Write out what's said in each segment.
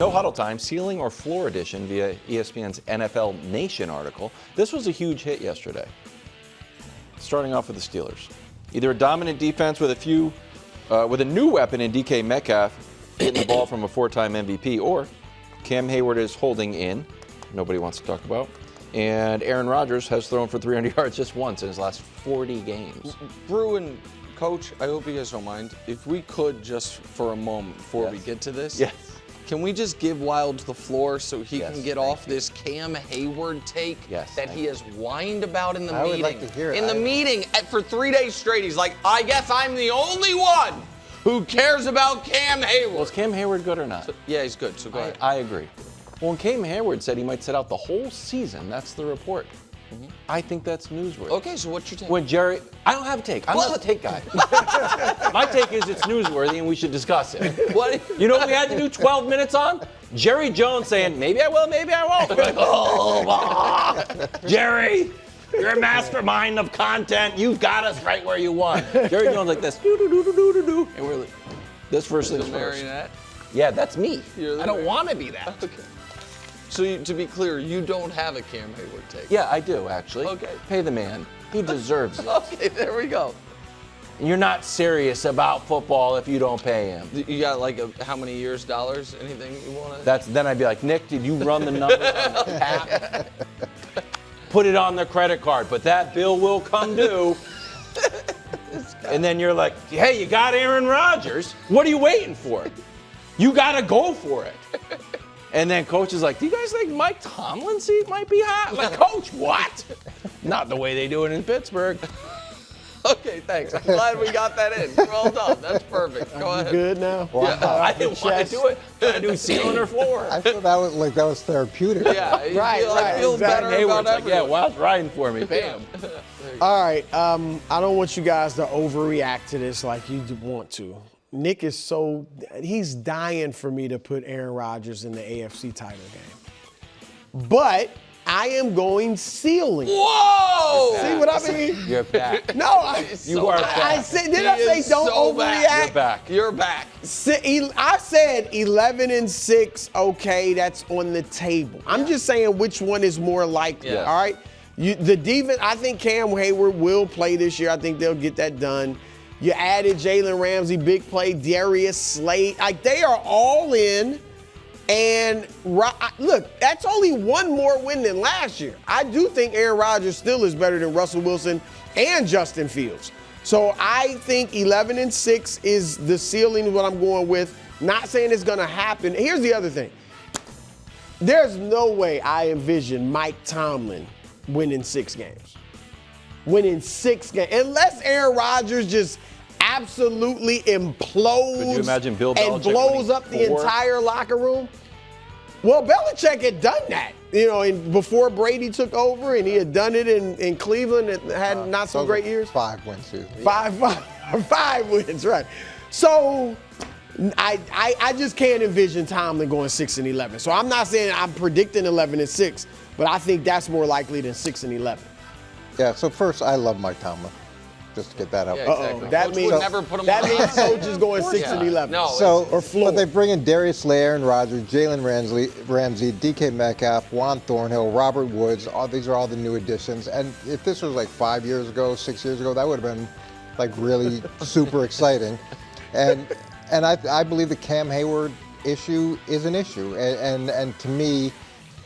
No Huddle Time, Ceiling or Floor Edition via ESPN's NFL Nation article. This was a huge hit yesterday. Starting off with the Steelers. Either a dominant defense with a new weapon in DK Metcalf hitting the ball from a 4-time MVP, or Cam Hayward is holding in, nobody wants to talk about, and Aaron Rodgers has thrown for 300 yards just once in his last 40 games. Brew and Coach, I hope you guys don't mind. If we could just for a moment before we get to this, can we just give Wilds the floor so he can get off this Cam Hayward take that he has whined about in the meeting? I would like to hear it. In the meeting for 3 days straight, he's like, I guess I'm the only one who cares about Cam Hayward. Well, is Cam Hayward good or not? So, yeah, he's good, so go ahead. I agree. Well, when Cam Hayward said he might sit out the whole season, that's the report. I think that's newsworthy. Okay, so what's your take? When Jerry, I don't have a take. I'm not a take guy. My take is it's newsworthy and we should discuss it. What? You know what we had to do 12 minutes on? Jerry Jones saying, maybe I will, maybe I won't. We're like, oh, Jerry, you're a mastermind of content. You've got us right where you want. Jerry Jones like this, do. And we're like, this first thing's first. Marionette? Yeah, that's me. I don't want to be that. Okay. So to be clear, you don't have a Cam Hayward take? Yeah, I do, actually. Okay. Pay the man. He deserves it. Okay, there we go. You're not serious about football if you don't pay him. You got like how many years, dollars, anything you want to? Then I'd be like, Nick, did you run the numbers on the app? Put it on the credit card, but that bill will come due. And then you're like, hey, you got Aaron Rodgers. What are you waiting for? You got to go for it. And then Coach is like, do you guys think Mike Tomlin's seat might be hot? I'm like, Coach, what? Not the way they do it in Pittsburgh. Okay, thanks. I'm glad we got that in. Well done. That's perfect. Go ahead. Good now? Wow. Yeah, I didn't want to do it. I do ceiling or floor. I feel that was therapeutic. Yeah, I feel better Hayward's about like, everyone. yeah, Wild's riding for me. Pay him. All right, I don't want you guys to overreact to this like you want to. Nick is he's dying for me to put Aaron Rodgers in the AFC title game. But I am going ceiling. Whoa! See what I mean? You're back. No, You are back. I said, did I say don't overreact? You're back. You're back. I said 11-6, okay, that's on the table. I'm just saying which one is more likely, all right? The defense, I think Cam Hayward will play this year. I think they'll get that done. You added Jalen Ramsey, big play, Darius Slade. Like, they are all in. And look, that's only one more win than last year. I do think Aaron Rodgers still is better than Russell Wilson and Justin Fields. So I think 11-6 is the ceiling, what I'm going with. Not saying it's going to happen. Here's the other thing. There's no way I envision Mike Tomlin winning 6 games. Winning 6 games. Unless Aaron Rodgers just absolutely implodes Could you imagine Bill Belichick and blows up the entire locker room. Well, Belichick had done that, before Brady took over, and he had done it in Cleveland and had not so great years. 5 wins season. 5 wins, right. So I just can't envision Tomlin going 6-11. So I'm not saying I'm predicting 11-6, but I think that's more likely than 6-11. Yeah, so first, I love Mike Tomlin. Just to get that out. Yeah, exactly. That Coach means would never put him that on. means Coach is going 6-11. No, or floor. But they bring in Darius Slade, Aaron Rodgers, Jalen Ramsey, DK Metcalf, Juan Thornhill, Robert Woods. These are all the new additions. And if this was like 5 years ago, 6 years ago, that would have been like really super exciting. And I believe the Cam Hayward issue is an issue. And to me,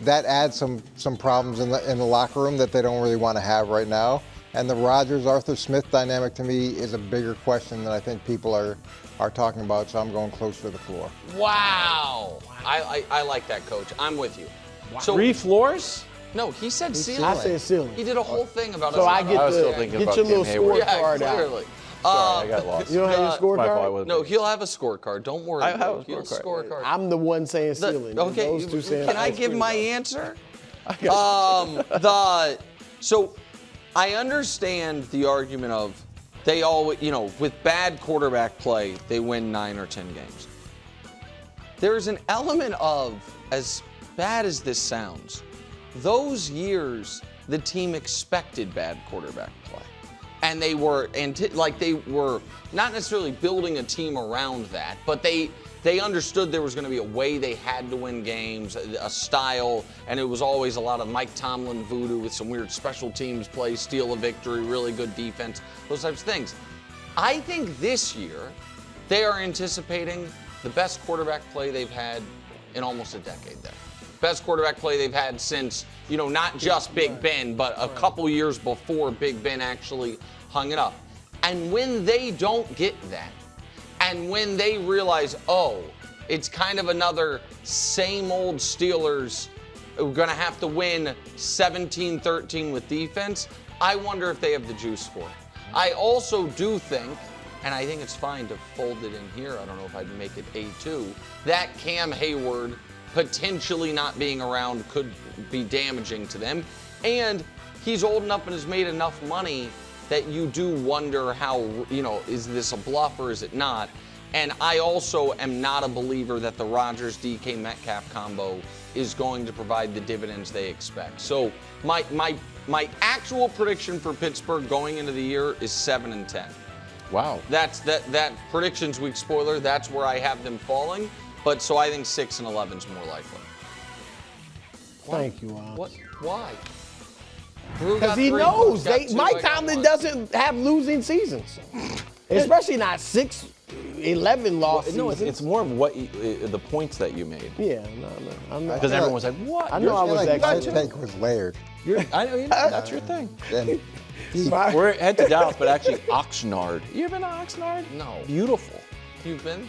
that adds some problems in the locker room that they don't really want to have right now. And the Rodgers-Arthur Smith dynamic, to me, is a bigger question than I think people are talking about, so I'm going closer to the floor. Wow. I like that, Coach. I'm with you. Wow. So, 3 floors? No, he said ceiling. I said ceiling. He did a whole thing about So I was still thinking get about your Cam little Hayward. scorecard Yeah, out. clearly. Sorry, I got lost. You don't have your My fault, I scorecard? wasn't No, paying he'll have a scorecard. Don't worry. I have a He'll scorecard. scorecard. I'm the one saying ceiling. Okay, Those two saying can I ice give cream my cone. answer? So I understand the argument of they always, with bad quarterback play, they win 9 or 10 games. There's an element of, as bad as this sounds, those years the team expected bad quarterback play. And they were not necessarily building a team around that, but they they understood there was going to be a way they had to win games, a style, and it was always a lot of Mike Tomlin voodoo with some weird special teams plays, steal a victory, really good defense, those types of things. I think this year they are anticipating the best quarterback play they've had in almost a decade there. Best quarterback play they've had since, not just Big Ben, but a couple years before Big Ben actually hung it up. And when they don't get that, and when they realize, it's kind of another same old Steelers, we're going to have to win 17-13 with defense, I wonder if they have the juice for it. I also do think, and I think it's fine to fold it in here, I don't know if I'd make it A2, that Cam Hayward potentially not being around could be damaging to them. And he's old enough and has made enough money that you do wonder how, is this a bluff or is it not? And I also am not a believer that the Rodgers DK Metcalf combo is going to provide the dividends they expect. So my actual prediction for Pittsburgh going into the year is 7-10. Wow. That's that predictions week spoiler. That's where I have them falling. But so I think 6-11 is more likely. Thank you, Al. What? Why? Because he knows Mike Tomlin doesn't have losing seasons, especially not 6-11 loss No, seasons. it's more of what the points that you made. Yeah, no. Because everyone was like, "What?" I know I was like that my take was layered. That's your thing. And We're head to Dallas, but actually Oxnard. You ever been to Oxnard? No. Beautiful. You've been?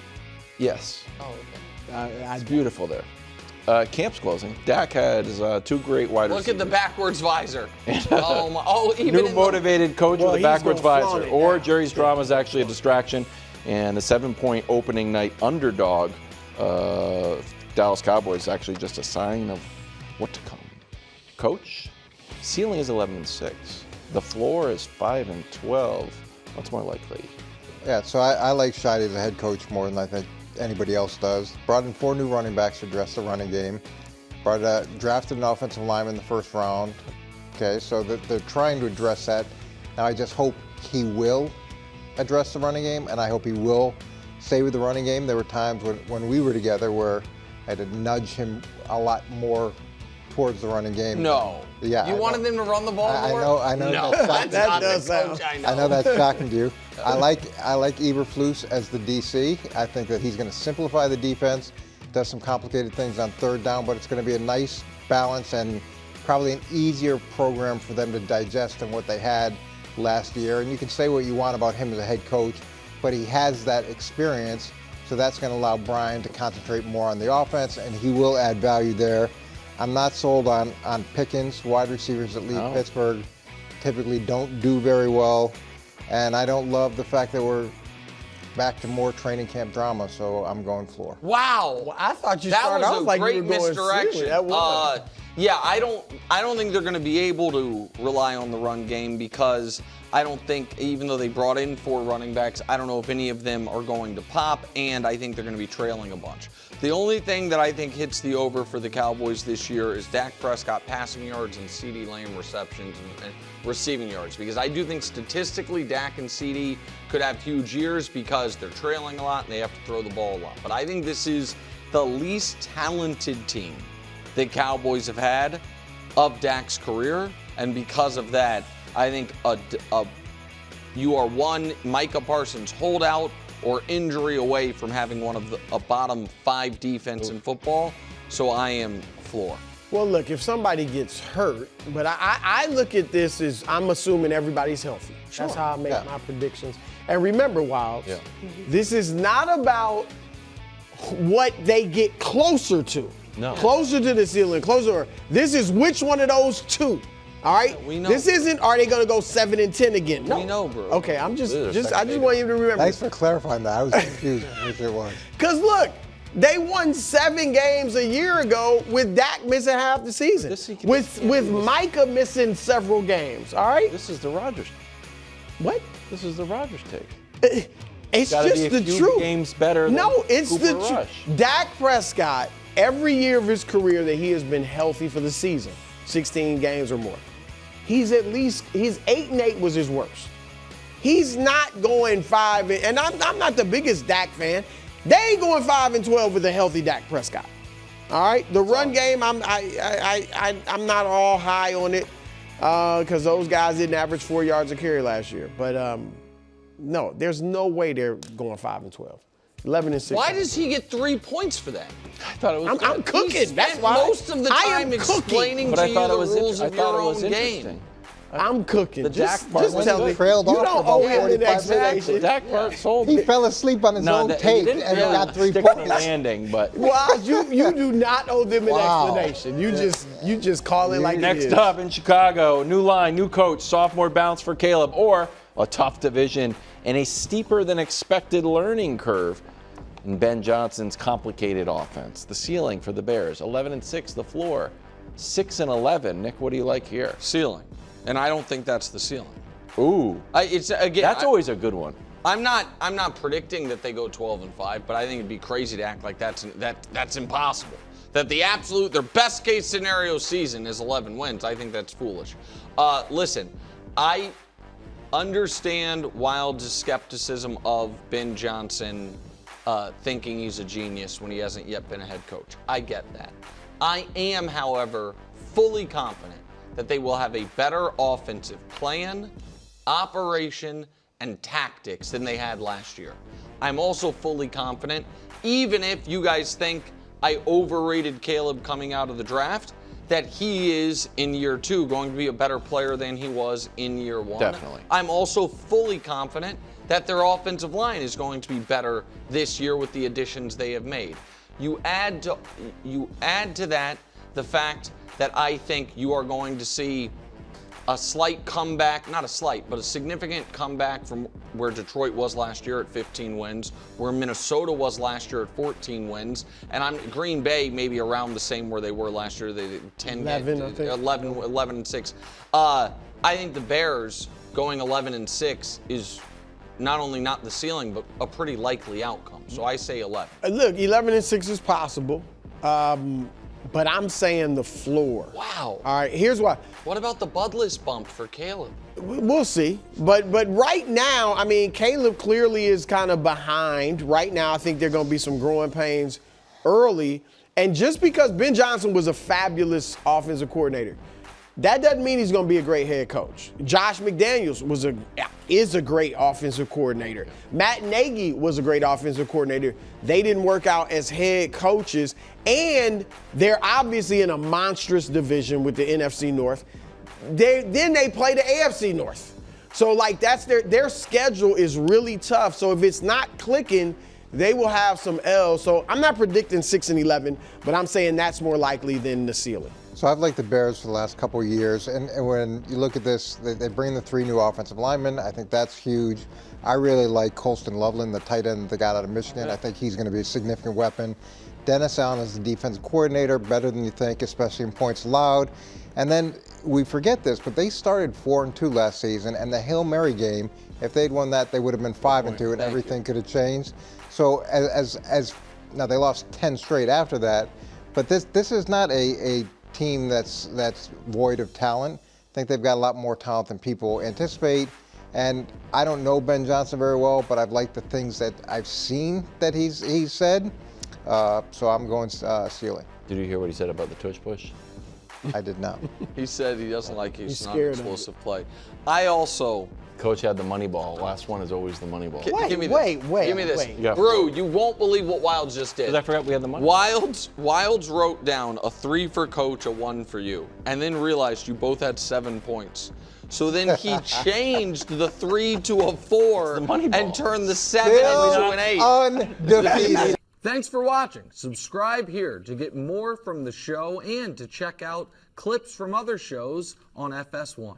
Yes. Oh, okay. It's beautiful there. Camp's closing. Dak has two great wide receivers. Look at the backwards visor. Even New motivated coach with a he's backwards gonna flaunt visor. it Or now. Jerry's drama is actually a distraction. And the 7-point opening night underdog, Dallas Cowboys, actually just a sign of what to come. Coach, ceiling is 11-6. The floor is 5-12. What's more likely? yeah, so I like Shady as a head coach more than I think anybody else does. Brought in 4 new running backs to address the running game. Drafted an offensive lineman in the first round. Okay, so they're trying to address that. Now I just hope he will address the running game, and I hope he will stay with the running game. There were times when we were together where I had to nudge him a lot more towards the running game. No. Yeah, You I wanted know. them to run the ball more? I know. No, That's that's not does the coach sound- I know. I know that's shocking to you. I like Eberflus as the DC. I think that he's going to simplify the defense, does some complicated things on third down, but it's going to be a nice balance and probably an easier program for them to digest than what they had last year. And you can say what you want about him as a head coach, but he has that experience, so that's going to allow Brian to concentrate more on the offense, and he will add value there. I'm not sold on Pickens. Wide receivers that leave Pittsburgh typically don't do very well. And I don't love the fact that we're back to more training camp drama, so I'm going floor. Wow. Well, I thought you that started was off a like great you were going misdirection. silly. That was. Yeah, I don't think they're going to be able to rely on the run game because I don't think, even though they brought in 4 running backs, I don't know if any of them are going to pop, and I think they're going to be trailing a bunch. The only thing that I think hits the over for the Cowboys this year is Dak Prescott passing yards and CeeDee Lamb receptions and receiving yards, because I do think statistically Dak and CeeDee could have huge years because they're trailing a lot and they have to throw the ball a lot. But I think this is the least talented team the Cowboys have had of Dak's career, and because of that, I think you are one Micah Parsons holdout or injury away from having one of a bottom 5 defense in football. So I am floor. Well, look, if somebody gets hurt, but I look at this as I'm assuming everybody's healthy. That's how I make my predictions. And remember, Wilds, this is not about what they get closer to. No. Closer to the ceiling, closer. This is which one of those 2. All right? We know. This isn't, are they going to go 7-10 again? No. We know, bro. Okay, I just second want you to remember. Thanks for clarifying that. I was confused which it was. Because look, they won 7 games a year ago with Dak missing half the season. With Micah missing several games, all right? This is the Rodgers. What? This is the Rodgers take. It's Gotta just be a the few truth. games better than No, it's Cooper the Rush. truth. Dak Prescott, every year of his career that he has been healthy for the season, 16 games or more, he's 8-8 was his worst. He's not going 5, and I'm not the biggest Dak fan. They ain't going 5-12 with a healthy Dak Prescott. All right, the run game, I'm not all high on it because those guys didn't average 4 yards a carry last year. But no, there's no way they're going 5-12. 11-6. Why does he get 3 points for that? I thought it was. I'm cooking. That's why. Most of the time explaining to you the rules of your own game. I'm cooking. The Dak part just was tell me. trailed You off don't for owe about him an 45 explanation. seconds. Dak part sold He me. fell asleep on his own tape he and got 3 stick points. the landing, but Well, you do not owe them an Wow. explanation. You just call it like it next is. up in Chicago, new line, new coach, sophomore bounce for Caleb, or a tough division and a steeper than expected learning curve in Ben Johnson's complicated offense. The ceiling for the Bears, 11-6, the floor, 6-11. Nick, what do you like here? Ceiling. And I don't think that's the ceiling. Ooh, It's again. that's always a good one. I'm not predicting that they go 12-5, but I think it'd be crazy to act like that's impossible. That their best case scenario season is 11 wins. I think that's foolish. Listen, I understand Wild's skepticism of Ben Johnson thinking he's a genius when he hasn't yet been a head coach. I get that. I am, however, fully confident that they will have a better offensive plan, operation, and tactics than they had last year. I'm also fully confident, even if you guys think I overrated Caleb coming out of the draft, that he is, in year 2, going to be a better player than he was in year 1. Definitely. I'm also fully confident that their offensive line is going to be better this year with the additions they have made. You add to that the fact that I think you are going to see a slight comeback, not a slight, but a significant comeback from where Detroit was last year at 15 wins, where Minnesota was last year at 14 wins, and Green Bay maybe around the same where they were last year. They did 11, I think. 11-6. I think the Bears going 11-6 is not only not the ceiling, but a pretty likely outcome. So I say 11. Look, 11-6 is possible, but I'm saying the floor. Wow. All right, here's why. What about the Budless bump for Caleb? We'll see. But right now, I mean, Caleb clearly is kind of behind. Right now, I think there are going to be some growing pains early. And just because Ben Johnson was a fabulous offensive coordinator, that doesn't mean he's going to be a great head coach. Josh McDaniels is a great offensive coordinator. Matt Nagy was a great offensive coordinator. They didn't work out as head coaches, and they're obviously in a monstrous division with the NFC North. Then they play the AFC North. So, like, that's their schedule is really tough. So if it's not clicking, they will have some L's. So I'm not predicting 6-11, but I'm saying that's more likely than the ceiling. So I've liked the Bears for the last couple of years, and when you look at this, they bring the 3 new offensive linemen. I think that's huge. I really like Colston Loveland, the tight end they got out of Michigan. I think he's going to be a significant weapon. Dennis Allen is the defensive coordinator, better than you think, especially in points allowed. And then we forget this, but they started 4-2 last season, and the Hail Mary game, if they'd won that, they would have been 5-2, and everything could have changed. So as now they lost 10 straight after that, but this is not a team that's void of talent. I think they've got a lot more talent than people anticipate. And I don't know Ben Johnson very well, but I've liked the things that I've seen that he's said. So I'm going ceiling. Did you hear what he said about the tush push? I did not. He said he doesn't like he's not scared an of explosive play. I also. Coach had the money ball. Last one is always the money ball. Give me this. Wait. Give me this. Yeah. Brew, you won't believe what Wilds just did. Because I forgot we had the money. Wilds wrote down a 3 for Coach, a 1 for you, and then realized you both had 7 points. So then he changed the 3 to a 4 the money ball. and turned the 7 into an 8. Undefeated. Thanks for watching. Subscribe here to get more from the show and to check out clips from other shows on FS1.